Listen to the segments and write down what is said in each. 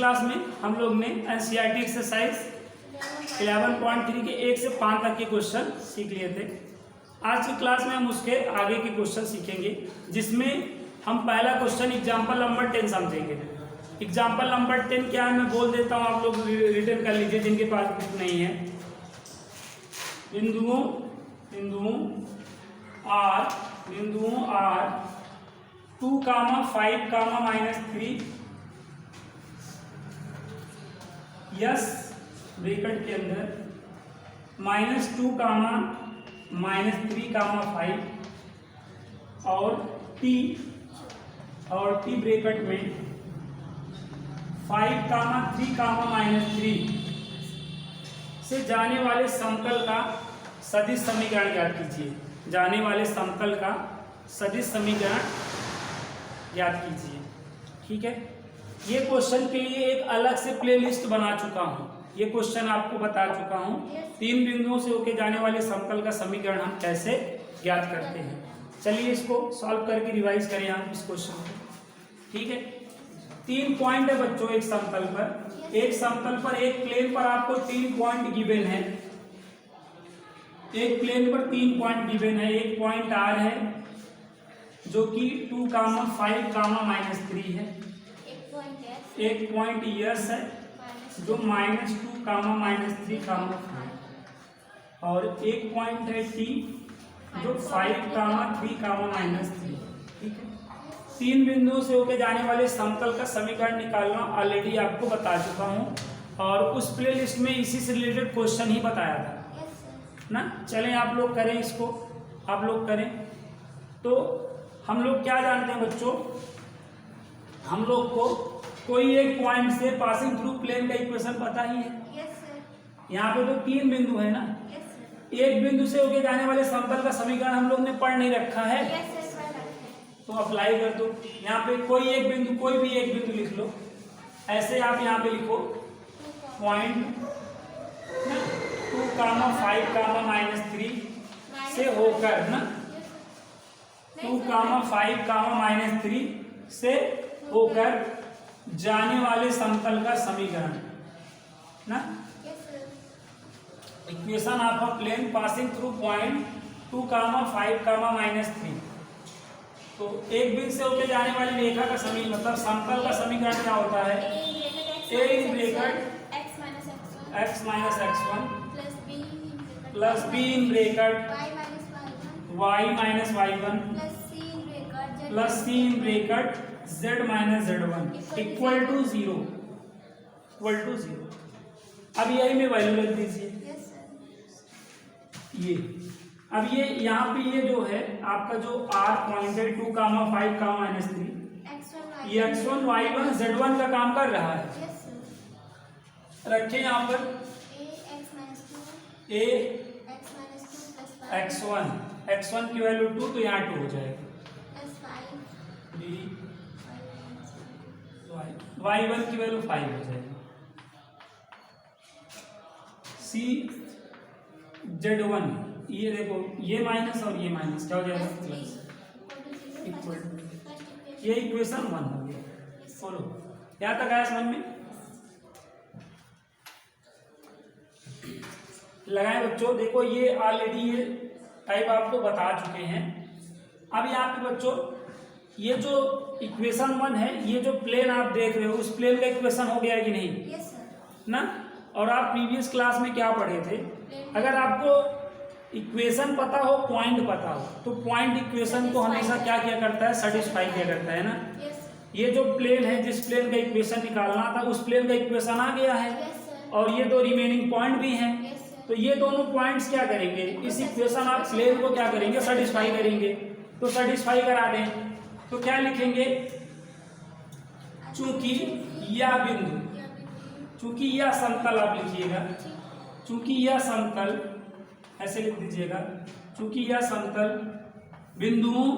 Class में हम लोग ने एनसीईआरटी एक्सरसाइज 11.3 के 1 से 5 तक के क्वेश्चन सीख लिए थे। आज की क्लास में हम उसके आगे के क्वेश्चन सीखेंगे, जिसमें हम पहला क्वेश्चन एग्जाम्पल नंबर 10 समझेंगे। एग्जाम्पल नंबर 10 क्या है मैं बोल देता हूँ, आप लोग रिटर्न कर लीजिए जिनके पास बुक नहीं है। बिंदुओं आर 2, 5, -3 यस ब्रैकेट के अंदर -2, -3, -5 और टी ब्रैकेट में 5, 3, -3 से जाने वाले समतल का सदिश समीकरण ज्ञात कीजिए। जाने वाले समतल का सदिश समीकरण ज्ञात कीजिए। ठीक है, ये क्वेश्चन के लिए एक अलग से प्लेलिस्ट बना चुका हूँ। ये क्वेश्चन आपको बता चुका हूँ। 3 बिंदुओं से होके जाने वाले समतल का समीकरण हम कैसे ज्ञात करते हैं। चलिए इसको सॉल्व करके रिवाइज करें आप इस क्वेश्चन को। ठीक है, 3 पॉइंट है बच्चों एक समतल पर। एक समतल पर एक प्लेन पर आपको 3 पॉइंट गिवन है। एक प्लेन पर 3 पॉइंट गिवन है। एक पॉइंट आर है जो कि 2, 5, -3 है। एक पॉइंट यस है जो -2, -3, -5 और एक पॉइंट है टी जो 5, 3, -3। ठीक है, 3 बिंदुओं से होकर जाने वाले समतल का समीकरण निकालना ऑलरेडी आपको बता चुका हूँ, और उस प्ले लिस्ट में इसी से रिलेटेड क्वेश्चन ही बताया था ना। चलें आप लोग करें इसको, आप लोग करें। तो हम लोग क्या जानते हैं बच्चों, हम लोग को कोई एक पॉइंट से पासिंग थ्रू प्लेन का इक्वेशन पता ही है। यहाँ पे तो 3 बिंदु है ना। एक बिंदु से होके जाने वाले समतल का समीकरण हम लोग ने पढ़ नहीं रखा है। तो अप्लाई कर दो। यहाँ पे कोई एक बिंदु, कोई भी एक बिंदु लिख लो। ऐसे आप यहाँ पे लिखो पॉइंट 2, 5, -3 से होकर ना 2, 5, -3 से होकर जाने वाले समतल का समीकरण ना। Equation of a plane passing through point 2, 5, -3। तो एक बिंदु से होकर जाने वाली रेखा का समीकरण मतलब समतल का समीकरण क्या होता है? a in bracket x - x1 plus b in bracket y - y1 plus c in bracket z - z1 equal to 0। अब यही में वैल्यू रख दीजिए। ये अब ये यहाँ पे ये जो है आपका जो r पॉइंट है 2, 5, -3 ये x1 y1 z1 का काम कर रहा है। रखें यहाँ पर a x1 की वैल्यू 2 तो यहाँ 2 हो जाएगा। b y1 की वैल्यू 5 हो जाएगी। c z1 ये देखो ये माइनस और ये माइनस क्या हो जाएगा प्लस इक्वल। ये इक्वेशन 1 हो गया। बोलो यहाँ तक आया समझ में? लगाए बच्चों। देखो ये ऑलरेडी ये टाइप आपको बता चुके हैं। अब यहाँ पे बच्चों ये जो इक्वेशन 1 है, ये जो प्लेन आप देख रहे हो उस प्लेन का इक्वेशन हो गया है कि नहीं? ना। और आप प्रीवियस क्लास में क्या पढ़े थे? अगर आपको इक्वेशन पता हो, पॉइंट पता हो, तो पॉइंट इक्वेशन को हमेशा क्या किया करता है? सेटिस्फाई किया करता है ना। ये जो प्लेन है, जिस प्लेन का इक्वेशन निकालना था उस प्लेन का इक्वेशन आ गया है, और ये 2 रिमेनिंग पॉइंट भी हैं। तो ये दोनों पॉइंट्स क्या करेंगे? इस इक्वेशन आप प्लेन को क्या करेंगे? सेटिस्फाई करेंगे। तो सेटिस्फाई करा दें तो क्या लिखेंगे? चूंकि यह बिंदु, चूंकि यह समतल आप लिखिएगा, चूंकि यह समतल ऐसे लिख दीजिएगा, चूंकि यह समतल बिंदुओं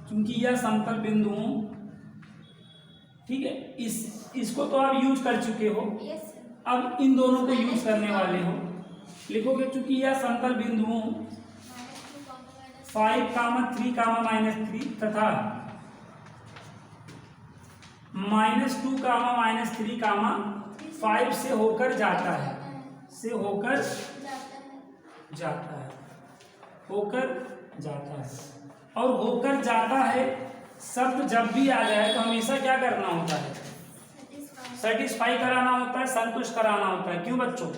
चूंकि यह समतल बिंदुओं, ठीक है, इसको तो आप यूज कर चुके हो। अब इन दोनों को यूज करने वाले हो। लिखोगे चूंकि यह समतल बिंदुओं 5, 3, -3 तथा -2 कामा -3 कामा 5 से होकर जाता है, से होकर जाता है, होकर जाता है। और होकर जाता है शब्द जब भी आ जाए तो हमेशा क्या करना होता है? सेटिस्फाई कराना होता है, संतुष्ट कराना होता है। क्यों बच्चों?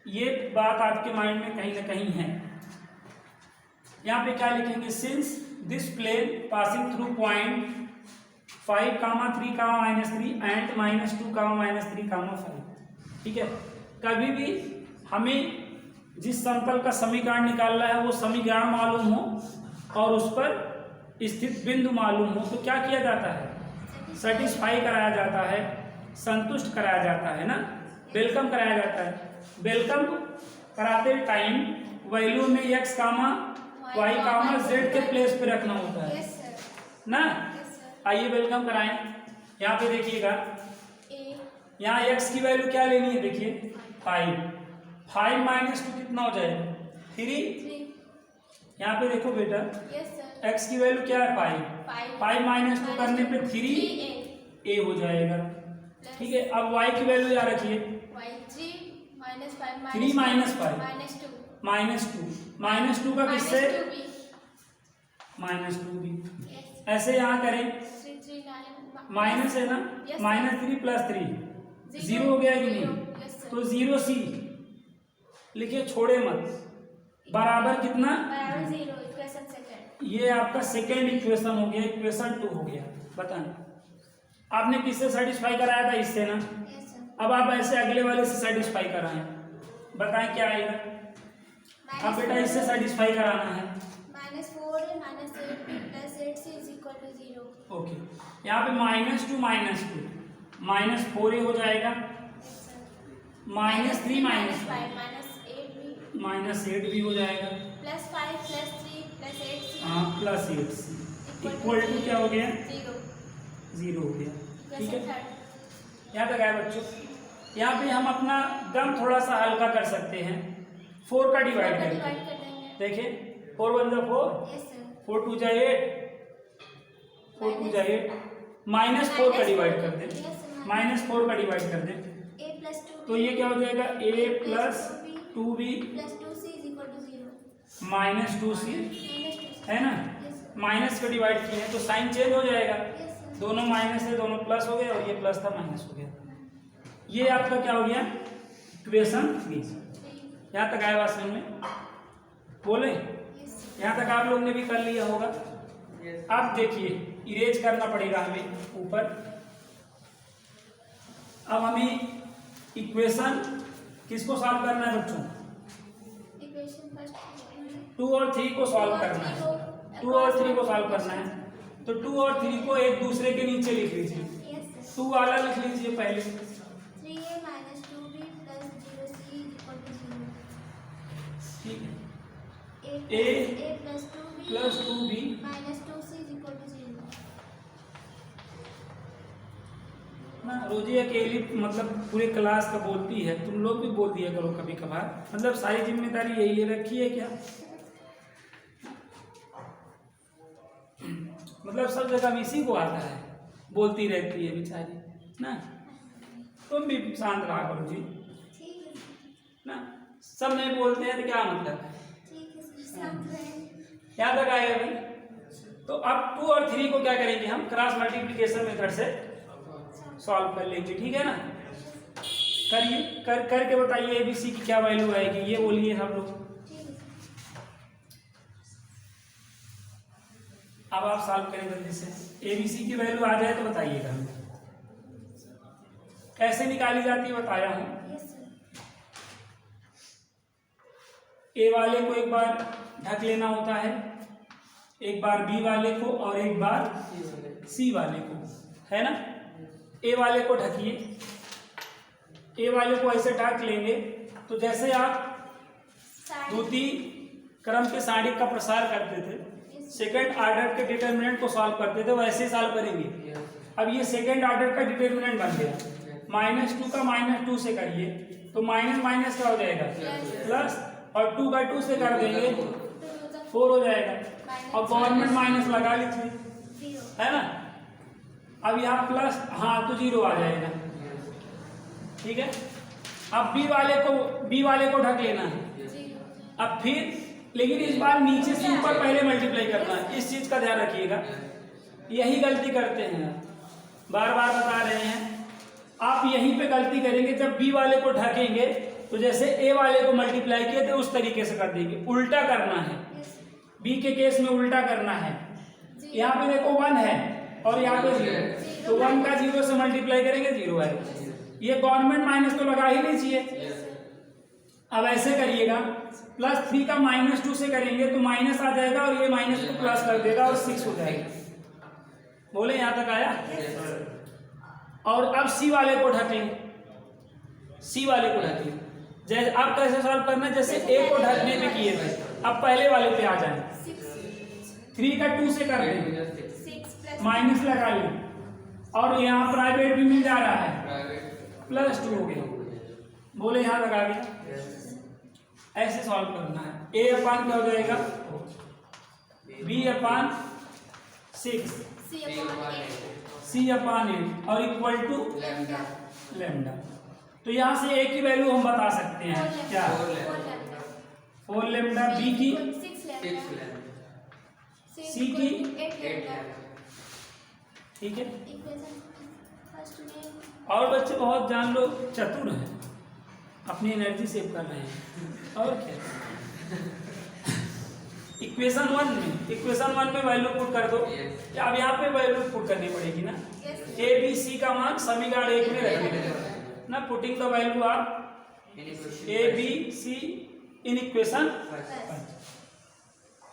ये बात आपके माइंड में कहीं ना कहीं है। यहाँ पे क्या लिखेंगे? Since this plane passing through point 5 comma 3 comma -3 and -2 comma -3 comma 5। ठीक है, कभी भी हमें जिस समतल का समीकरण निकालना है वो समीकरण मालूम हो और उस पर स्थित बिंदु मालूम हो तो क्या किया जाता है? सेटिस्फाई कराया जाता है, संतुष्ट कराया जाता है ना, वेलकम कराया जाता है। वेलकम कराते टाइम वैल्यू में x कामा y कामा z के प्लेस पे रखना होता है ना। आइए वेलकम कराएं। यहाँ पे देखिएगा, यहाँ x की वैल्यू क्या लेनी है? देखिए 5 -2 कितना हो जाएगा? 3। यहाँ पे देखो बेटा, x की वैल्यू क्या है? 5 -2 करने पे 3a हो जाएगा। ठीक है, अब y की वैल्यू यहाँ रखिए, 3 -5 -2 का किससे? -2b। ऐसे यहाँ करें, माइनस है ना, -3 + 3 0 हो गया कि नहीं? तो 0c लिखिए, छोड़े मत, बराबर कितना? ये आपका सेकेंड इक्वेशन हो गया, इक्वेशन 2 हो गया। बताएं, आपने किससे सेटिस्फाई कराया था? इससे ना। अब आप ऐसे अगले वाले से सेटिस्फाई कराएं, बताएं क्या आएगा? अब बेटा इससे सेटिस्फाई कराना है। -4 -8b + 8c = 0। ओके, यहाँ पे -2 -4a हो जाएगा, -3 -8b हो जाएगा, +5 +3 +8c, हाँ +8c इक्वल टू क्या हो गया? 0 हो गया। ठीक है, यहाँ तक आया बच्चों। यहाँ पे हम अपना गम थोड़ा सा हल्का कर सकते हैं, 4 का डिवाइड करके। देखिए 4 × 1 = 4, 4 × 2 = 8, 4 × 2 = 8, -4 का डिवाइड कर दें, -4 का डिवाइड कर दें तो ये क्या हो जाएगा? a + 2b + 2c = 0। -2c है ना, माइनस का डिवाइड किए हैं तो साइन चेंज हो जाएगा, दोनों माइनस है, दोनों प्लस हो गए और ये प्लस था माइनस हो गया। ये आपका क्या हो गया? इक्वेशन 3। यहाँ तक आया बात समझ में? बोले यहाँ तक आप लोग ने भी कर लिया होगा। अब देखिए, इरेज करना पड़ेगा हमें ऊपर। अब हमें इक्वेशन किसको सॉल्व करना है बच्चों? 2 और 3 को सॉल्व करना है, 2 और 3 को सॉल्व करना है। तो 2 और 3 को एक दूसरे के नीचे लिख लीजिए। 2 वाला लिख लीजिए पहले, 3a - 2b + 0c = 0। ठीक है, a + 2b + 2c = 0 ना। रोजी अकेली मतलब पूरे क्लास का बोलती है, तुम लोग भी बोल दिया करो कभी कभार, मतलब सारी जिम्मेदारी यही ले रखी है क्या? मतलब सब जगह इसी को आता है, बोलती रहती है बेचारी ना। तुम भी शांत रहा करो जी ना, सब नहीं बोलते हैं तो क्या मतलब है? याद तक आएगा भाई। तो अब 2 और 3 को क्या करेंगे हम? क्रॉस मल्टीप्लिकेशन मेथड से सॉल्व कर लेंगे। ठीक है ना, करिए, करके बताइए ABC की क्या वैल्यू आएगी, ये बोलिए सब लोग। अब आप सॉल्व करें जल्दी से। ABC की वैल्यू आ जाए तो बताइएगा हमें कैसे निकाली जाती है, बताया हूं। A वाले को एक बार ढक लेना होता है, एक बार B वाले को और एक बार C वाले को, है ना। A वाले को ढकिए, A वाले को ऐसे ढक लेंगे तो जैसे आप द्वितीय क्रम के सारणिक का प्रसार करते थे, सेकंड ऑर्डर के डिटरमिनेंट को सॉल्व करते थे, वैसे सॉल्व करेंगे। अब ये सेकंड ऑर्डर का डिटरमिनेंट बन गया, -2 का -2 से करिए तो माइनस माइनस क्या हो जाएगा? प्लस, और 2 का 2 से कर देंगे 4 हो जाएगा, और गवर्नमेंट माइनस लगा लीजिए, है ना। अब यहाँ प्लस, हाँ तो 0 आ जाएगा, ठीक है। अब बी वाले को ढक लेना है। अब फिर लेकिन इस बार नीचे से ऊपर पहले मल्टीप्लाई करना है, इस चीज का ध्यान रखिएगा। यही गलती करते हैं, बार बार बता रहे हैं, आप यहीं पे गलती करेंगे। जब बी वाले को ढकेंगे तो जैसे ए वाले को मल्टीप्लाई किए थे उस तरीके से कर देंगे, उल्टा करना है। बी के केस में उल्टा करना है। यहाँ पे देखो 1 है और यहाँ पे 0, तो 1 का 0 से मल्टीप्लाई करेंगे 0 है। ये गवर्नमेंट माइनस तो लगा ही नहीं चाहिए। अब ऐसे करिएगा, +3 का -2 से करेंगे तो माइनस आ जाएगा और ये माइनस को प्लस कर देगा और 6 हो जाएगा। बोले यहाँ तक आया। और अब सी वाले को ढकें, सी वाले को ढकें। जैसे आप कैसे सॉल्व करना है, जैसे ए को ढकने पे किए थे, अब पहले वाले पे आ जाए। 3 का 2 से कर दें, माइनस लगा लें और यहाँ प्राइवेट भी मिल जा रहा है, +2 हो गया। बोले यहाँ लगा गया। ऐसे सॉल्व करना है। ए अपान क्या हो जाएगा, b/6, c/8 और इक्वल टू लैम्डा। तो यहाँ से ए की वैल्यू हम बता सकते हैं क्या, 4 लैम्डा, बी की 6, सी की 8, ठीक है। और बच्चे बहुत जान लो चतुर हैं, अपनी एनर्जी सेव कर रहे हैं। और क्या, इक्वेशन 1 में वैल्यू पुट कर दो। अब यहाँ पे वैल्यू पुट करनी पड़ेगी ना, ए बी सी का मान समीकरण 1 में रखेंगे ना, putting the value of A B C in equation.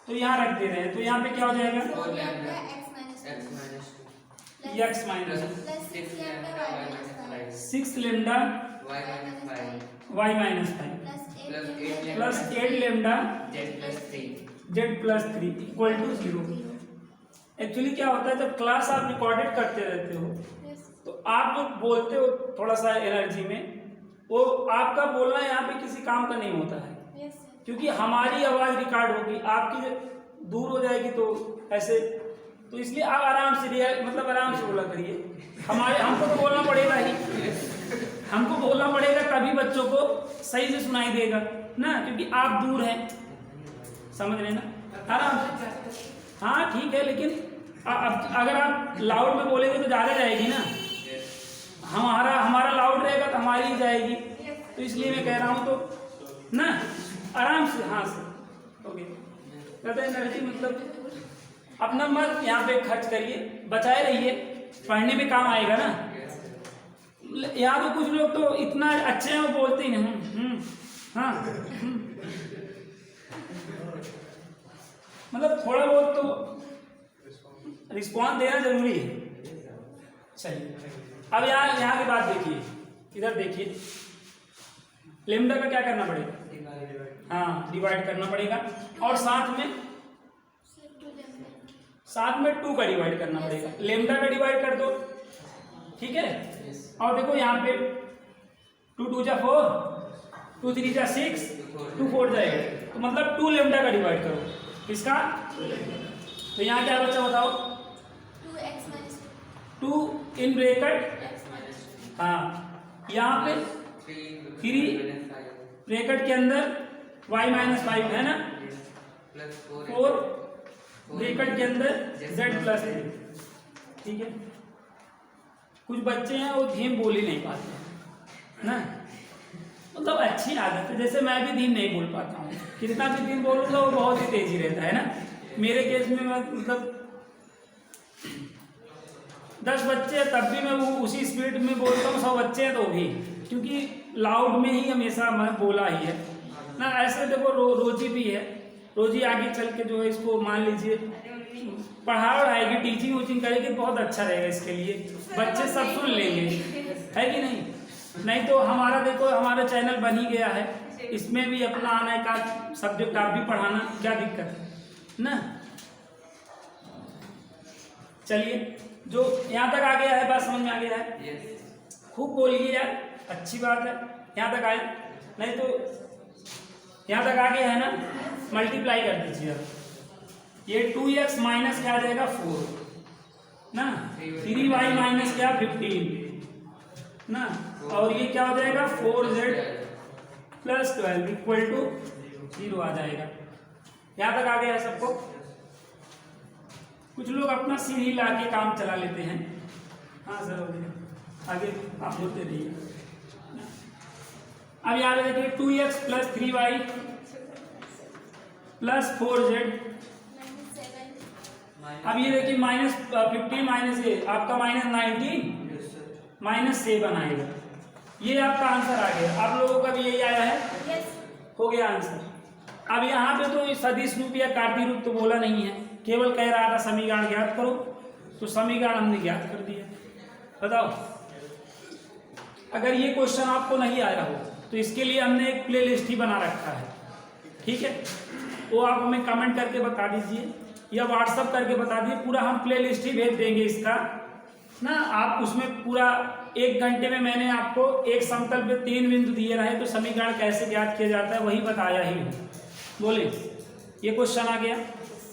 तो यहाँ रख दे रहे हैं, तो यहाँ पे क्या हो जाएगा, x minus 6 lambda y-5 plus 8 lambda z+3 equal to 0। Actually क्या होता है, जब क्लास आप रिकॉर्डेड करते रहते हो तो आप जो बोलते हो थोड़ा सा एनर्जी में, वो आपका बोलना यहाँ पे किसी काम का नहीं होता है, क्योंकि हमारी आवाज़ रिकॉर्ड होगी, आपकी दूर हो जाएगी। तो ऐसे, तो इसलिए आप आराम से मतलब आराम से बोला करिए। हमको तो बोलना पड़ेगा ही, हमको बोलना पड़ेगा, तभी बच्चों को सही से सुनाई देगा ना, क्योंकि आप दूर हैं, समझ रहे ना, आराम से। हाँ ठीक है, लेकिन अब अगर आप लाउड में बोलेंगे तो ज़्यादा जाएगी ना, हमारा लाउड रहेगा तो हमारी ही जाएगी। तो इसलिए मैं कह रहा हूँ तो ना आराम से, हाँ सर ओके। कहते एनर्जी मतलब अपना मत यहाँ पे खर्च करिए, बचाए रहिए, पढ़ने में काम आएगा ना। यहाँ तो कुछ लोग तो इतना अच्छे हैं वो बोलते ही नहीं, हाँ मतलब थोड़ा बहुत तो रिस्पॉन्स देना जरूरी है। चलिए अब यहाँ की बात देखिए, इधर देखिए, लैम्डा का क्या करना पड़ेगा, हाँ डिवाइड करना पड़ेगा, और साथ में 2 का डिवाइड करना पड़ेगा। लैम्डा का डिवाइड कर दो, ठीक है। और देखो यहाँ पे 2 2 जा 4, 2 3 जा 6, 2 4 जाएगा, तो मतलब 2 लैम्डा का डिवाइड करो इसका। तो यहाँ क्या बचा बताओ, 2 इन ब्रैकेट, हाँ यहाँ पे 3 ब्रैकेट के अंदर y-5 है ना, 4 ब्रैकेट के अंदर z+3, ठीक है। कुछ बच्चे हैं वो धीम बोल ही नहीं पाते ना, मतलब अच्छी आदत है, जैसे मैं भी धीम नहीं बोल पाता हूँ, कितना भी धीम बोलूँगा वो बहुत ही तेजी रहता है ना। मेरे केस में मतलब 10 बच्चे हैं तब भी मैं वो उसी स्पीड में बोलता हूँ, 100 बच्चे हैं तो भी, क्योंकि लाउड में ही हमेशा मैं बोला ही है ना। ऐसे देखो रोजी भी है, रोजी आगे चल के जो है इसको मान लीजिए पढ़ाएगी, टीचिंग वूचिंग करेगी, बहुत अच्छा रहेगा इसके लिए, बच्चे सब सुन लेंगे, है कि नहीं। नहीं तो हमारा देखो, हमारा चैनल बन ही गया है, इसमें भी अपना आने का सब्जेक्ट आप भी पढ़ाना, क्या दिक्कत है ना। चलिए जो यहाँ तक आ गया है, बात समझ में आ गया है, खूब बोलिए यार, अच्छी बात है, यहाँ तक आए। नहीं तो यहाँ तक आ गया है ना, मल्टीप्लाई कर दीजिए। ये 2x माइनस क्या आ जाएगा 4, ना, 3y माइनस क्या 15 ना, और ये क्या हो जाएगा 4z प्लस 12 इक्वल टू 0 आ जाएगा। यहाँ तक आ गया है सबको? कुछ लोग अपना सिर ही ला के काम चला लेते हैं। हाँ सर हो गया, आगे आप बोलते रहिए। अब यहाँ पे देखिए 2x plus 3y plus 4z, अब ये देखिए माइनस 15 माइनस ये आपका माइनस 19 माइनस 7 आएगा। ये आपका आंसर आ गया। आप लोगों का भी यही आया है? हो गया आंसर। अब यहाँ पे तो सदिश रूप या कार्तीय रूप तो बोला नहीं है, केवल कह रहा था समीकरण ज्ञात करो, तो समीकरण हमने ज्ञात कर दिया। बताओ, अगर ये क्वेश्चन आपको नहीं आया हो तो इसके लिए हमने एक प्ले लिस्ट ही बना रखा है, ठीक है? वो आप हमें कमेंट करके बता दीजिए या व्हाट्सअप करके बता दीजिए, पूरा हम प्ले लिस्ट ही भेज देंगे इसका ना। आप उसमें पूरा 1 घंटे में मैंने आपको एक समतल पे 3 बिंदु दिए रहे तो समीकरण कैसे ज्ञात किया जाता है वही बताया ही हूँ। बोले ये क्वेश्चन आ गया।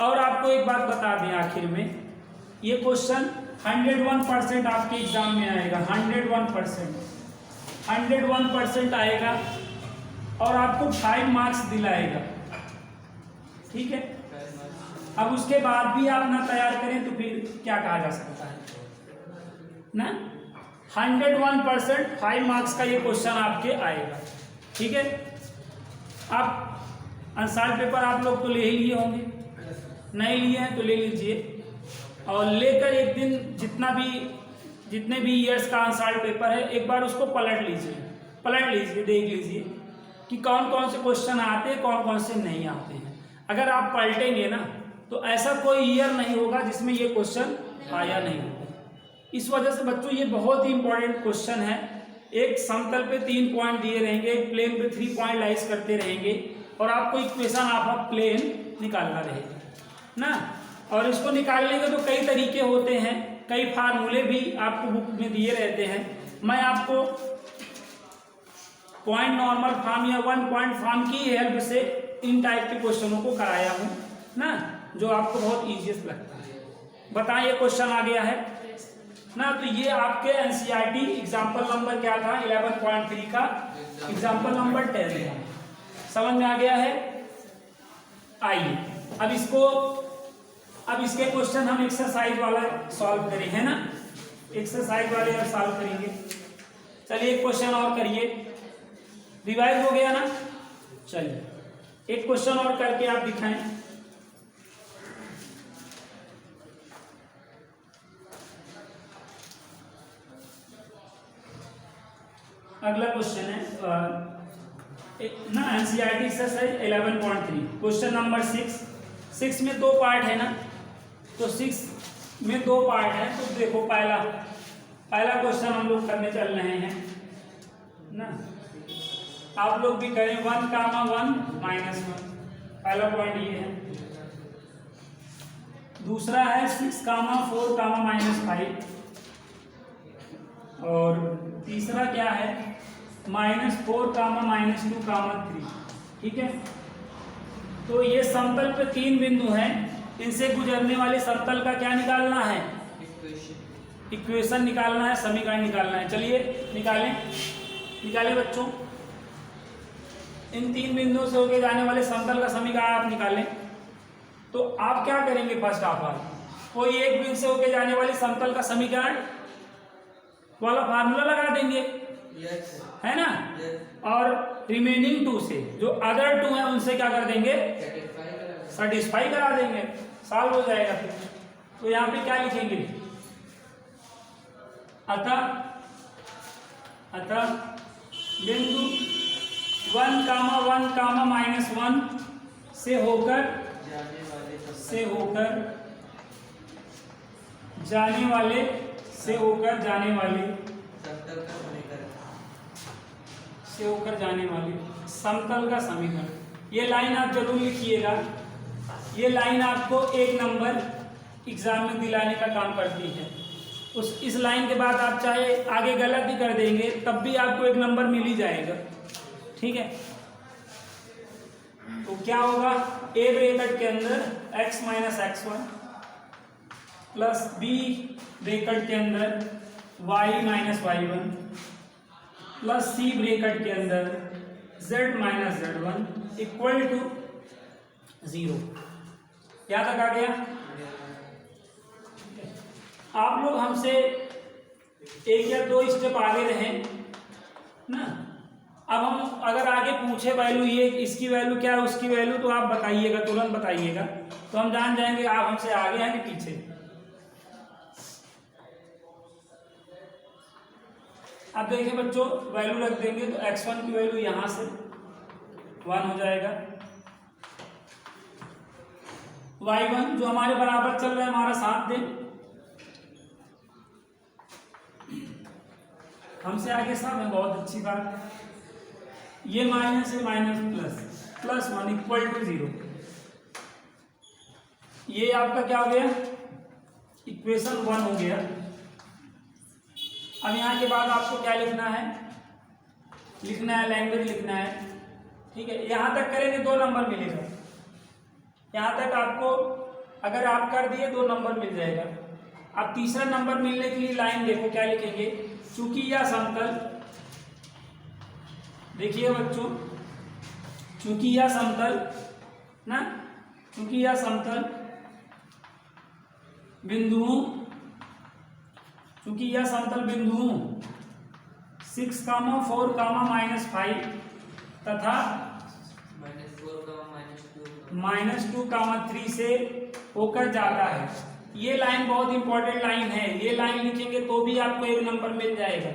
और आपको एक बात बता दें आखिर में, ये क्वेश्चन 101% आपके एग्जाम में आएगा। 101% आएगा और आपको 5 मार्क्स दिलाएगा, ठीक है? अब उसके बाद भी आप ना तैयार करें तो फिर क्या कहा जा सकता है ना। 101% 5 मार्क्स का ये क्वेश्चन आपके आएगा, ठीक है? आप आंसर पेपर आप लोग तो ले ही लिए होंगे, नहीं लिए हैं तो ले लीजिए और लेकर एक दिन जितने भी ईयर्स का आंसर पेपर है एक बार उसको पलट लीजिए, देख लीजिए कि कौन कौन से क्वेश्चन आते हैं, कौन कौन से नहीं आते हैं। अगर आप पलटेंगे ना तो ऐसा कोई ईयर नहीं होगा जिसमें ये क्वेश्चन आया नहीं होगा। इस वजह से बच्चों ये बहुत ही इंपॉर्टेंट क्वेश्चन है। एक समतल पे 3 पॉइंट दिए रहेंगे, एक प्लेन पे 3 पॉइंट लाइज करते रहेंगे और आपको इक्वेशन ऑफ प्लेन निकालना रहेगा ना। और इसको निकालने के तो कई तरीके होते हैं, कई फार्मूले भी आपको बुक में दिए रहते हैं। मैं आपको पॉइंट नॉर्मल फॉर्म या 1 पॉइंट फॉर्म की हेल्प से इन टाइप के क्वेश्चनों को कराया हूँ ना, जो आपको बहुत ईजीएस्ट लगता है। बताएं ये क्वेश्चन आ गया है ना। तो ये आपके एनसीईआरटी एग्जाम्पल नंबर क्या था 11.3 का एग्जाम्पल नंबर 10 था। समझ में आ गया है? आइए अब इसके क्वेश्चन हम एक्सरसाइज वाला सॉल्व करें, है ना? एक्सरसाइज वाले अब सॉल्व करेंगे। चलिए एक क्वेश्चन और करिए, रिवाइज हो गया ना। चलिए एक क्वेश्चन और करके आप दिखाएं। अगला क्वेश्चन है ना एनसीईआरटी एक्सरसाइज 11.3 क्वेश्चन नंबर 6 में 2 पार्ट है ना, तो 6 में 2 पार्ट है। तो देखो पहला क्वेश्चन हम लोग करने चल रहे हैं ना। आप लोग भी करें 1, 1 -1, पहला पॉइंट ये है। दूसरा है 6, 4, -5 और तीसरा क्या है -4, -2, -3, ठीक है? तो ये समतल पे 3 बिंदु हैं, इनसे गुजरने वाले समतल का क्या निकालना है? इक्वेशन निकालना है, समीकरण निकालना है। चलिए निकालें बच्चों। इन 3 बिंदुओं से होके जाने वाले समतल का समीकरण आप निकालें। तो आप क्या करेंगे? फर्स्ट ऑफ ऑल कोई एक बिंदु से होके जाने वाले समतल का समीकरण वाला फार्मूला लगा देंगे, है ना? और रिमेनिंग 2 से जो अदर 2 है उनसे क्या कर देंगे? सेटिस्फाई करा देंगे, सॉल्व हो जाएगा। तो यहाँ पे क्या लिखेंगे? अतः बिंदु 1, 1, -1 से होकर जाने वाले समतल का समीकरण। ये लाइन आप जरूर लिखिएगा। ये लाइन आपको 1 नंबर एग्जाम में दिलाने का काम करती है। इस लाइन के बाद आप चाहे आगे गलत भी कर देंगे तब भी आपको 1 नंबर मिल ही जाएगा, ठीक है? तो क्या होगा? ए ब्रैकेट के अंदर x - x1 plus B bracket के अंदर y माइनस y1 प्लस सी ब्रैकेट के अंदर z minus z1 equal to 0। क्या तक आ गया? आप लोग हमसे एक या दो स्टेप आगे रहे ना। अब हम अगर आगे पूछे वैल्यू ये इसकी वैल्यू क्या है उसकी वैल्यू, तो आप बताइएगा, तुरंत बताइएगा, तो हम जान जाएंगे आप हमसे आगे हैं कि पीछे। अब देखिए बच्चों, वैल्यू रख देंगे तो x1 की वैल्यू यहां से 1 हो जाएगा, y1 जो हमारे बराबर चल रहा है हमारा साथ दे, हमसे आगे सब है, बहुत अच्छी बात। ये माइनस है, माइनस प्लस 1 इक्वल टू 0। ये आपका क्या हो गया? इक्वेशन 1 हो गया। अब यहाँ के बाद आपको क्या लिखना है? लैंग्वेज लिखना है, ठीक है। यहाँ तक करेंगे 2 नंबर मिलेगा, यहाँ तक आपको अगर आप कर दिए 2 नंबर मिल जाएगा। अब तीसरा नंबर मिलने के लिए लाइन देखो क्या लिखेंगे, चूंकि यह समतल, देखिए बच्चों, चूंकि यह समतल ना, चूंकि यह समतल बिंदुओं, चूंकि यह समतल बिंदुओं 6, 4, -5 तथा -2, -3 से होकर जाता है। ये लाइन बहुत इंपॉर्टेंट लाइन है, ये लाइन लिखेंगे तो भी आपको 1 नंबर मिल जाएगा,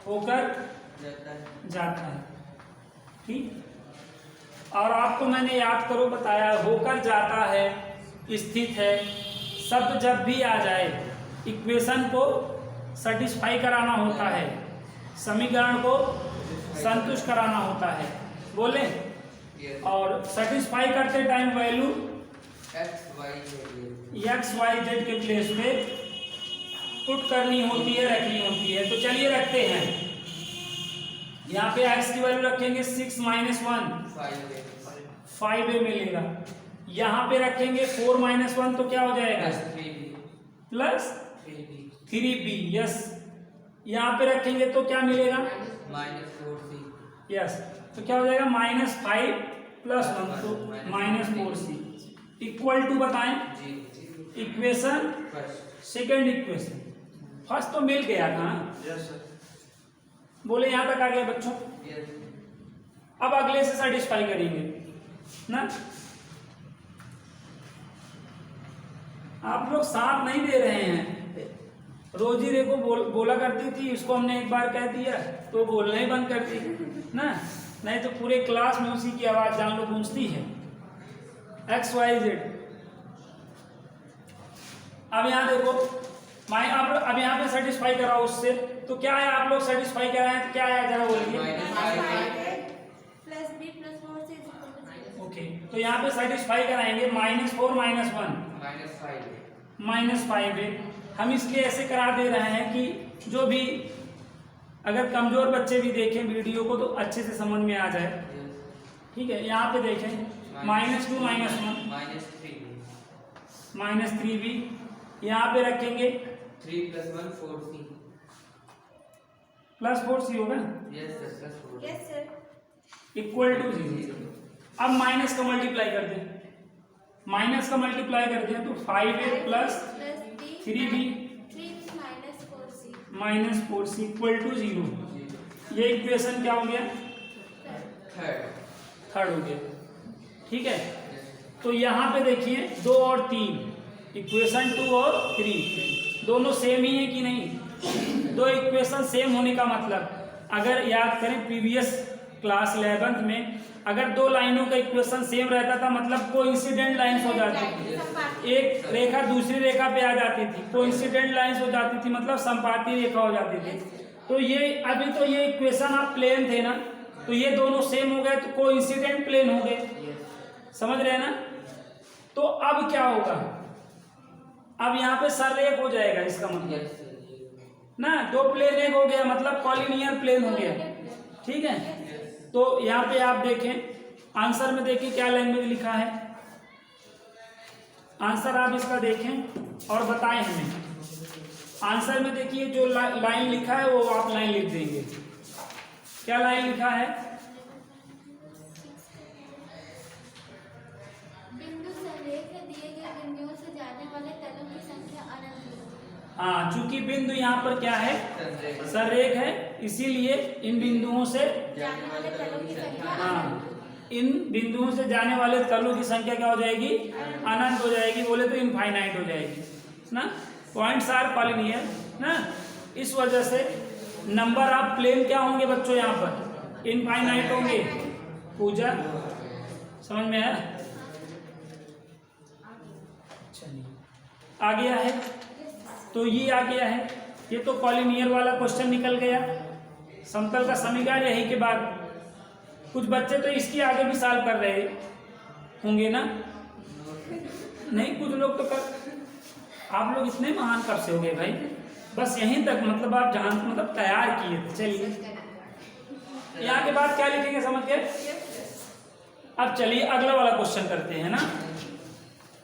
होकर जाता है, ठीक। और आपको मैंने याद करो बताया, होकर जाता है, स्थित है, शब्द जब भी आ जाए इक्वेशन को सेटिस्फाई कराना होता है, समीकरण को संतुष्ट कराना होता है, बोले। और सेटिस्फाई करते time value x y z के प्लेस पे पुट करनी होती है, रखनी होती है। तो चलिए रखते हैं, यहाँ पे x की वैल्यू रखेंगे 6 - 1 5a मिलेगा। यहाँ पे रखेंगे 4 - 1 तो क्या हो जाएगा? Plus 3b। यस, यहाँ पे रखेंगे तो क्या मिलेगा? -4c। यस, तो क्या हो जाएगा? -5 + 1 तो -4c इक्वल टू बताएं इक्वेशन सेकेंड, इक्वेशन फर्स्ट तो मिल गया था। Yes sir. बोले यहाँ तक आ गया बच्चों। अब अगले से सेटिस्फाई करेंगे ना। आप लोग साथ नहीं दे रहे हैं। रोजी देखो बोला करती थी, उसको हमने एक बार कह दिया तो बोलना ही बंद कर दी ना, नहीं तो पूरे क्लास में उसी की आवाज जान लो गूंजती है, एक्स वाई जेड। अब यहाँ देखो अब यहाँ पे सेटिस्फाई कराओ उससे, तो क्या है? आप लोग सेटिस्फाई कराएं तो क्या है जरा बोलिए। ओके, तो यहाँ पे सेटिस्फाई कराएंगे -4 - 1 -5 हम इसलिए ऐसे करा दे रहे हैं कि जो भी अगर कमजोर बच्चे भी देखें वीडियो को तो अच्छे से समझ में आ जाए, ठीक है। यहाँ पे देखें -2 - 1 -3b, यहाँ पे रखेंगे 3 + 1 4c +4c होगा, यस सर, इक्वल टू 0। अब माइनस का मल्टीप्लाई कर दें, माइनस का मल्टीप्लाई कर दें तो 5a + 3b -4c equal to 0। ये इक्वेशन क्या हो गया? थर्ड हो गया, ठीक है। तो यहाँ पे देखिए 2 और 3 इक्वेशन 2 और 3 दोनों सेम ही है कि नहीं? 2 इक्वेशन सेम होने का मतलब, अगर याद करें प्रीवियस क्लास 11th में, अगर 2 लाइनों का इक्वेशन सेम रहता था मतलब कोइंसिडेंट लाइंस हो जाती थी, एक रेखा दूसरी रेखा पे आ जाती थी, कोइंसिडेंट लाइंस हो जाती थी मतलब संपाती रेखा हो जाती थी। तो ये अभी तो ये इक्वेशन आप प्लेन थे ना, तो ये दोनों सेम हो गए तो कोइंसिडेंट प्लेन हो गए, समझ रहे हैं ना। तो अब क्या होगा? अब यहाँ पे सररेख हो जाएगा, इसका मतलब ना 2 प्लेन एक हो गया मतलब कॉलिनियर प्लेन हो गया, ठीक है। तो यहाँ पे आप देखें आंसर में, देखिए क्या लैंग्वेज लिखा है, आंसर आप इसका देखें और बताएं हमें। आंसर में देखिए जो लाइन लिखा है वो आप लाइन लिख देंगे। क्या लाइन लिखा है? बिंदु संरेख दिए गए बिंदुओं से जाने वाले तलों की संख्या अनंत है। हाँ, चूंकि बिंदु यहाँ पर क्या है? संरेख है, इसीलिए इन बिंदुओं से जाने वाले तलों की संख्या हाँ, इन बिंदुओं से जाने वाले तलों की संख्या क्या हो जाएगी? अनंत हो जाएगी। बोले तो इनफाइनाइट हो जाएगी ना। पॉइंट्स आर पॉलिनियर ना, इस वजह से नंबर ऑफ प्लेन क्या होंगे बच्चों? यहाँ पर इनफाइनाइट होंगे। पूजा समझ में आया? चलिए आ गया है, तो ये आ गया है। ये तो पॉलिनियर वाला क्वेश्चन निकल गया। समतल का समीकरण यही के बाद कुछ बच्चे तो इसके आगे भी सॉल्व कर रहे होंगे ना? नहीं, कुछ लोग तो कर। आप लोग इतने महान कब से हो गए भाई? बस यहीं तक, मतलब आप जान मतलब तैयार किए थे। चलिए यहाँ के बाद क्या लिखेंगे समझ के? अब चलिए अगला वाला क्वेश्चन करते हैं ना।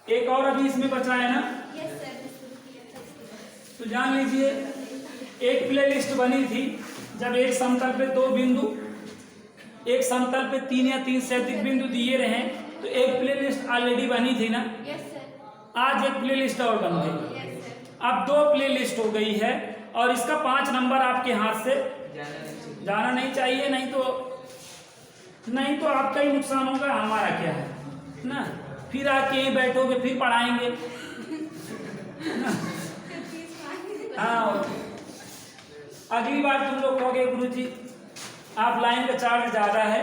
एक और अभी इसमें बचा है ना, तो जान लीजिए। एक प्ले लिस्ट बनी थी जब एक समतल पे दो बिंदु, एक समतल पे 3 या 3 से अधिक बिंदु दिए रहे, तो एक प्ले लिस्ट ऑलरेडी बनी थी ना। आज एक प्ले लिस्ट और बन गई। अब 2 प्ले लिस्ट हो गई है और इसका 5 नंबर आपके हाथ से जाना नहीं चाहिए, नहीं तो आपका ही नुकसान होगा, हमारा क्या है ना। फिर आके यहीं बैठोगे, फिर पढ़ाएंगे ना। हाँ, अगली बार तुम लोग कहोगे गुरुजी आप लाइन का चार्ज ज्यादा है,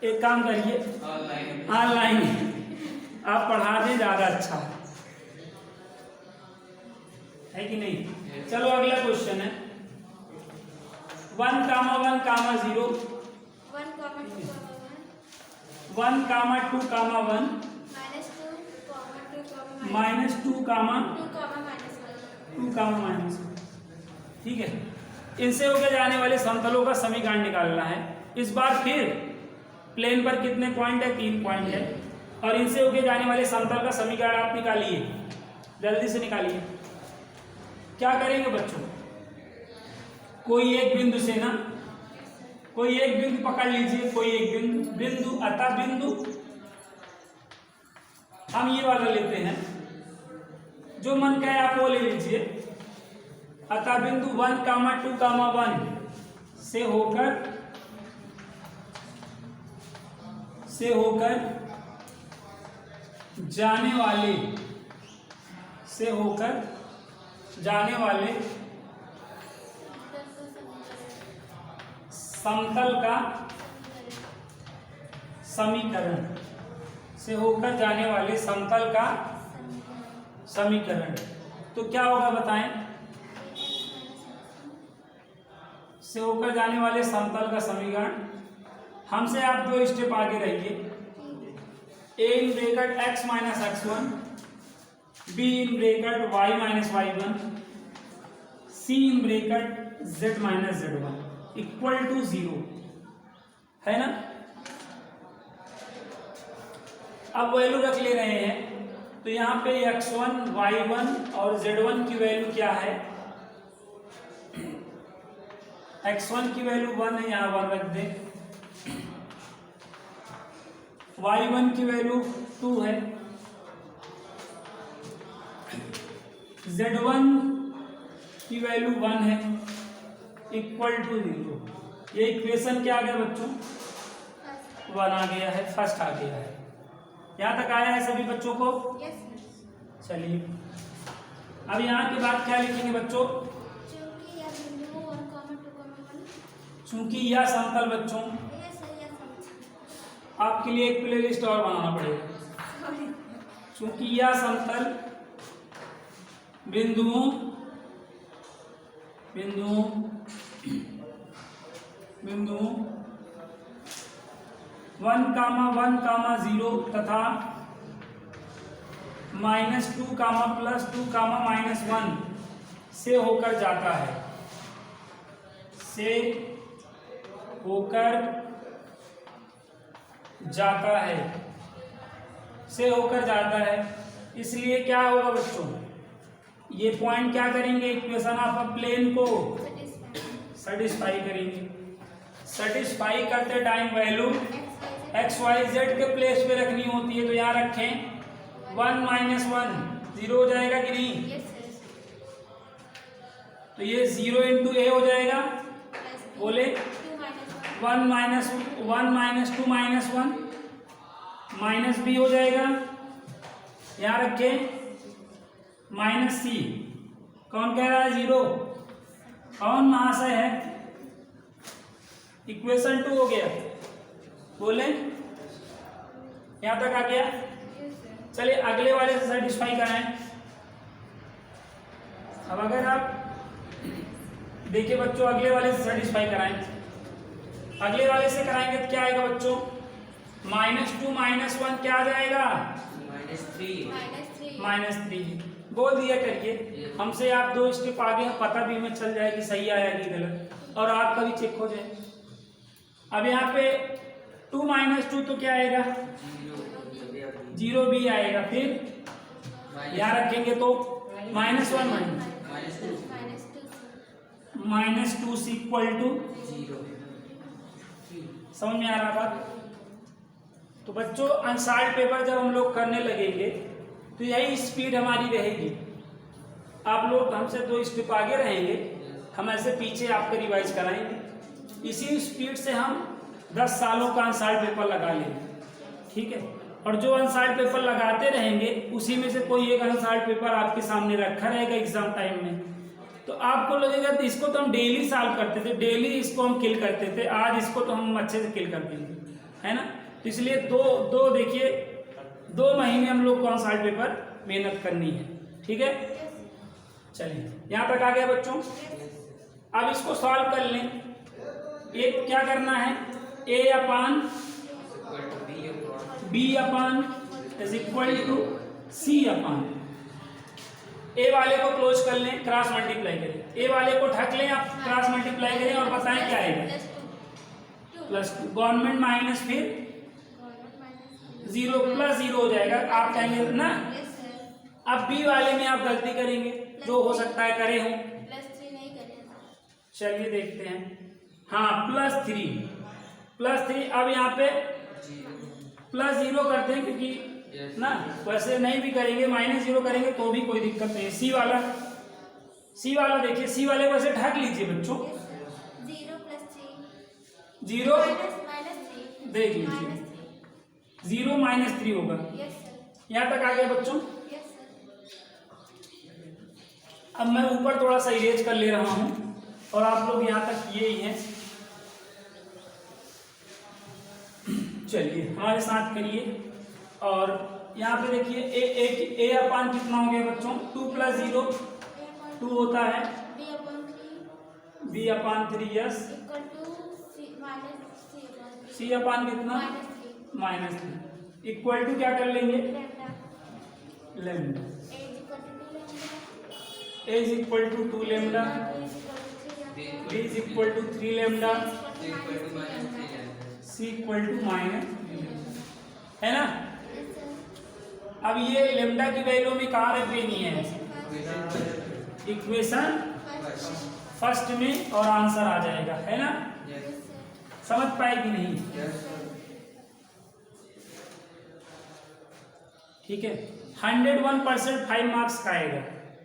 एक काम करिए ऑनलाइन आप पढ़ा दें, ज्यादा अच्छा है कि नहीं। चलो अगला क्वेश्चन है 1, 1, 0 1, 2, 1 -2, -2, -2, ठीक है। इनसे होकर जाने वाले समतलों का समीकरण निकालना है। इस बार फिर प्लेन पर कितने पॉइंट है? 3 पॉइंट है। और इनसे होकर जाने वाले समतल का समीकरण आप निकालिए, जल्दी से निकालिए। क्या करेंगे बच्चों? कोई एक बिंदु से ना, कोई एक बिंदु पकड़ लीजिए, कोई एक बिंदु अतः बिंदु हम ये वाला लेते हैं, जो मन का है आप वो ले लीजिए। अतः बिंदु 1, 2, 1 से होकर जाने वाले समतल का समीकरण, से होकर जाने वाले समतल का समीकरण। तो क्या होगा बताएं? से होकर जाने वाले समतल का समीकरण, हमसे आप 2 स्टेप आगे रहिए। a in bracket x - x1, b in bracket y - y1, c in bracket z - z1 equal to 0 है ना। अब वैल्यू रख ले रहे हैं, तो यहाँ पे x1, y1 और z1 की वैल्यू क्या है? x1 की वैल्यू 1 है, यहाँ 1 रख दे। y1 की वैल्यू 2 है, z1 की वैल्यू 1 है, इक्वल टू 0। ये इक्वेशन क्या आ गया बच्चों? 1 आ गया है, फर्स्ट आ गया है। यहाँ तक आया है सभी बच्चों को? चलिए अब यहाँ के बाद क्या लिखेंगे बच्चों? चूंकि यह समतल बच्चों, आपके लिए एक प्लेलिस्ट और बनाना पड़ेगा। चूंकि यह समतल बिंदुओं 1, 1, 0 तथा -2, +2, -1 से होकर जाता है, से होकर जाता है इसलिए क्या होगा बच्चों, ये पॉइंट क्या करेंगे, इक्वेशन ऑफ अ प्लेन को सेटिस्फाई करेंगे। सेटिस्फाई करते time value x y z के प्लेस पे रखनी होती है, तो यहाँ रखें 1 - 1 0 हो जाएगा कि नहीं, यस सर, तो ये 0 × a हो जाएगा, बोले 1 - 2 - 1 माइनस b हो जाएगा, यहाँ रखें -c, कौन कह रहा है 0, कौन महाशय है, इक्वेशन 2 हो गया, बोले यहाँ तक आ गया। चलिए अगले वाले से सेटिस्फाई कराएं। अब अगर आप देखिए बच्चों, अगले वाले से सेटिस्फाई कराएं, अगले वाले से कराएंगे तो क्या आएगा बच्चों, -2 - 1 क्या आ जाएगा, -3 बोल दिया करिए, हमसे आप 2 स्टेप आगे हैं, पता भी हमें चल जाए कि सही आया कि गलत, और आपका भी चेक हो जाए। अब यहाँ पे 2 - 2 तो क्या आएगा, 0 भी आएगा, फिर यहाँ रखेंगे तो -1 -2 = 0। समझ में आ रहा बात। तो बच्चों अनसॉल्व्ड पेपर जब हम लोग करने लगेंगे तो यही स्पीड हमारी रहेगी, आप लोग हमसे 2 स्टेप आगे रहेंगे, हम ऐसे पीछे आपको रिवाइज कराएंगे, इसी स्पीड से हम 10 सालों का अनसॉल्व्ड पेपर लगा लेंगे, ठीक है। और जो अनसॉल्व्ड पेपर लगाते रहेंगे उसी में से कोई एक अनसॉल्व्ड पेपर आपके सामने रखा रहेगा एग्जाम टाइम में, तो आपको लगेगा तो इसको तो हम डेली सॉल्व करते थे, डेली इसको हम किल करते थे, आज इसको तो हम अच्छे से किल कर देंगे, है ना। तो इसलिए देखिए 2 महीने हम लोग को अनसॉल्व्ड पेपर मेहनत करनी है, ठीक है। चलिए यहाँ तक आ गया बच्चों। अब इसको सॉल्व कर लें। एक क्या करना है, a/b/c = ए वाले को क्लोज कर लें, क्रॉस मल्टीप्लाई करें, ए वाले को ढक लें, आप क्रॉस मल्टीप्लाई करें और बताएं क्या आएगा, +2 गवर्नमेंट माइनस फिर 0 + 0 हो जाएगा, आप कहेंगे ना। अब बी वाले में आप गलती करेंगे, जो हो सकता है करे हो, +3 नहीं करें, चलिए देखते हैं। हाँ +3 अब यहाँ पे +0 करते हैं, क्योंकि ना वैसे नहीं भी करेंगे, -0 करेंगे तो भी कोई दिक्कत नहीं है। सी वाला देखिए, सी वाले को ऐसे ढक लीजिए बच्चों, 0 + 3 0 -3 देख लीजिए, 0 - 3 होगा। यस सर, यहाँ तक आ गया बच्चों। Yes sir. अब मैं ऊपर थोड़ा सा इरेज कर ले रहा हूँ और आप लोग यहाँ तक ये ही हैं, चलिए हमारे साथ करिए। और यहाँ पे देखिए a/, कितना हो गया बच्चों, 2 + 0 2 होता है, b/3 यस, c/, कितना -3 इक्वल टू क्या कर लेंगे, lambda, a = 2 lambda, b = 3 lambda, c = है ना। अब ये लेम्डा की वैल्यू में कहाँ रख देनी है, इक्वेशन फर्स्ट में, और आंसर आ जाएगा, है ना। समझ पाए कि नहीं, ठीक है। 101% 5 मार्क्स का आएगा,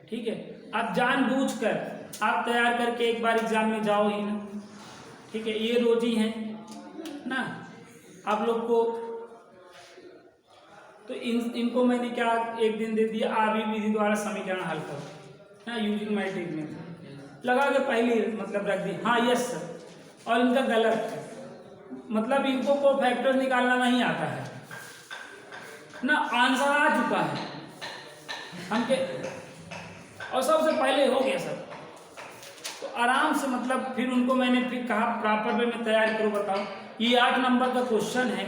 ठीक है। अब जानबूझकर आप तैयार करके एक बार एग्जाम में जाओ ही ना, ठीक है। ये रोज ही है ना आप लोग को, तो इनको मैंने क्या एक दिन दे दिया, आवी विधि द्वारा समीकरण हल करो ना, यूजिंग मैट्रिक में लगा के पहले मतलब रख दी, हाँ यस सर। और इनका गलत है, मतलब इनको को फैक्टर निकालना नहीं आता है ना, आंसर आ चुका है हमके, और सबसे पहले हो गया सर, तो आराम से मतलब फिर उनको मैंने फिर कहा प्रॉपर वे में तैयार करो, बताओ ये 8 नंबर का क्वेश्चन है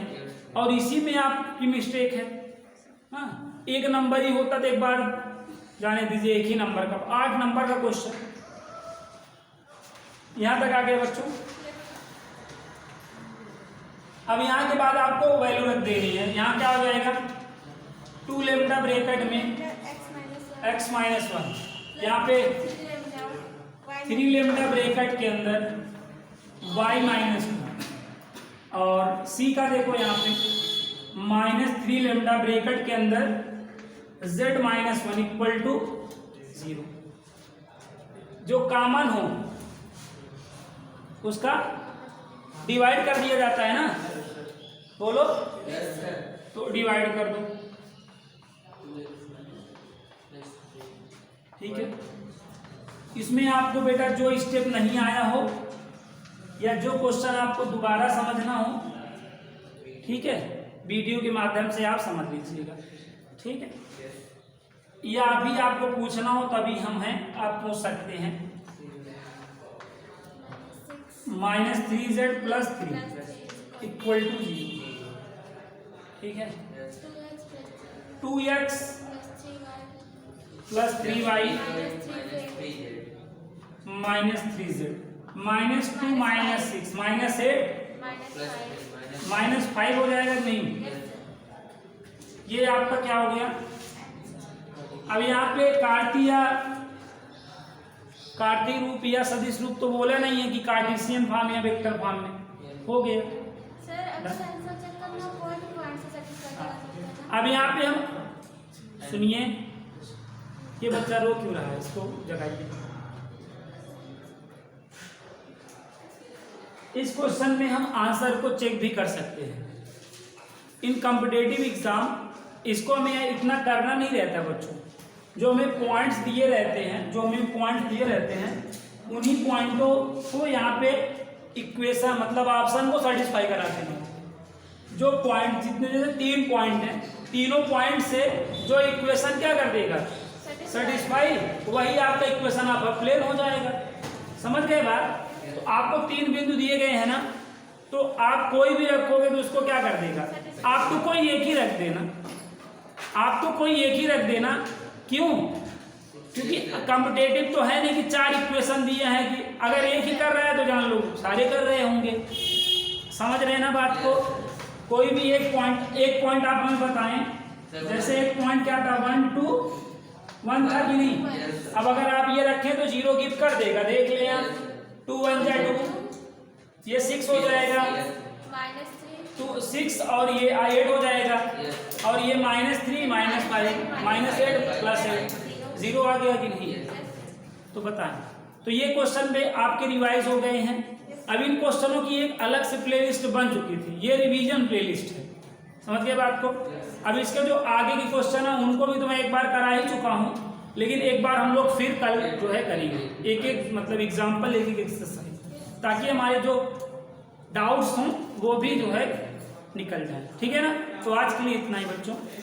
और इसी में आपकी मिस्टेक है। हाँ 1 नंबर ही होता तो एक बार जाने दीजिए, 1 ही नंबर का, 8 नंबर का क्वेश्चन। यहां तक आ गए बच्चों। अब यहाँ के बाद आपको वैल्यू रख देनी है, यहाँ क्या हो जाएगा 2 लेमडा ब्रैकेट में x माइनस 1, यहाँ पे 3 लेमडा ब्रैकेट के अंदर y माइनस 2, और c का देखो यहाँ पे -3 लेमडा ब्रैकेट के अंदर z माइनस 1 इक्वल टू 0। जो कॉमन हो उसका डिवाइड कर दिया जाता है ना, बोलो। तो डिवाइड कर दो, ठीक है। इसमें आपको बेटा जो स्टेप नहीं आया हो या जो क्वेश्चन आपको दोबारा समझना हो, ठीक है, वीडियो के माध्यम से आप समझ लीजिएगा, ठीक है। या अभी आपको पूछना हो तभी हम हैं, आप पूछ सकते हैं। -3z + 3 इक्वल टू 0, ठीक है। 2x + 3y -3z -2 -6 -8 -5 हो जाएगा नहीं। ये आपका क्या हो गया? अब यहाँ पे कार्तीय रूप या सदिश रूप तो बोला नहीं है कि कार्टेशियन फॉर्म या वेक्टर फॉर्म में हो गया। अब यहाँ पे हम सुनिए, ये बच्चा रो क्यों रहा है, इसको जगाइए। इस क्वेश्चन में हम आंसर को चेक भी कर सकते हैं। इन कॉम्पिटिटिव एग्जाम इसको हमें इतना करना नहीं रहता बच्चों। जो हमें पॉइंट्स दिए रहते हैं, उन्हीं पॉइंटों को यहाँ पे इक्वेशन मतलब ऑप्शन को सेटिस्फाई कराते हैं। जो पॉइंट जितने जैसे 3 पॉइंट हैं, तीनों पॉइंट से जो इक्वेशन क्या कर देगा, सेटिस्फाई, वही आपका इक्वेशन आपका प्लेन हो जाएगा। समझ गए बात? तो आपको 3 बिंदु दिए गए हैं ना, तो आप कोई भी रखोगे तो उसको क्या कर देगा, आप तो कोई एक ही रख देना, क्यों? क्योंकि कॉम्पिटिटिव तो है नहीं कि 4 इक्वेशन दिए हैं कि अगर एक ही कर रहा है तो जान लो सारे कर रहे होंगे। समझ रहे हैं ना बात को? कोई भी एक पॉइंट आप हमें बताएं। जैसे एक पॉइंट क्या था, 1 2 1 था कि नहीं? अब अगर आप ये रखें तो 0 गिव कर देगा, देख लें आप। 2 1 जा 2, ये 6 हो जाएगा, 2 6 और ये 8 हो जाएगा, और ये -3 -5 -8 + 8 0 आ गया कि नहीं? तो बताएं। तो ये क्वेश्चन पे आपके रिवाइज हो गए हैं। अब इन क्वेश्चनों की एक अलग से प्लेलिस्ट बन चुकी थी, ये रिवीजन प्लेलिस्ट है। समझ गए बात को? अब इसके जो आगे के क्वेश्चन है उनको भी तो मैं एक बार करा ही चुका हूँ, लेकिन एक बार हम लोग फिर कल जो है करेंगे, एक मतलब एग्जाम्पल, एक एक्सरसाइज, ताकि हमारे जो डाउट्स हों वो भी जो है निकल जाए। ठीक है ना? तो आज के लिए इतना ही बच्चों।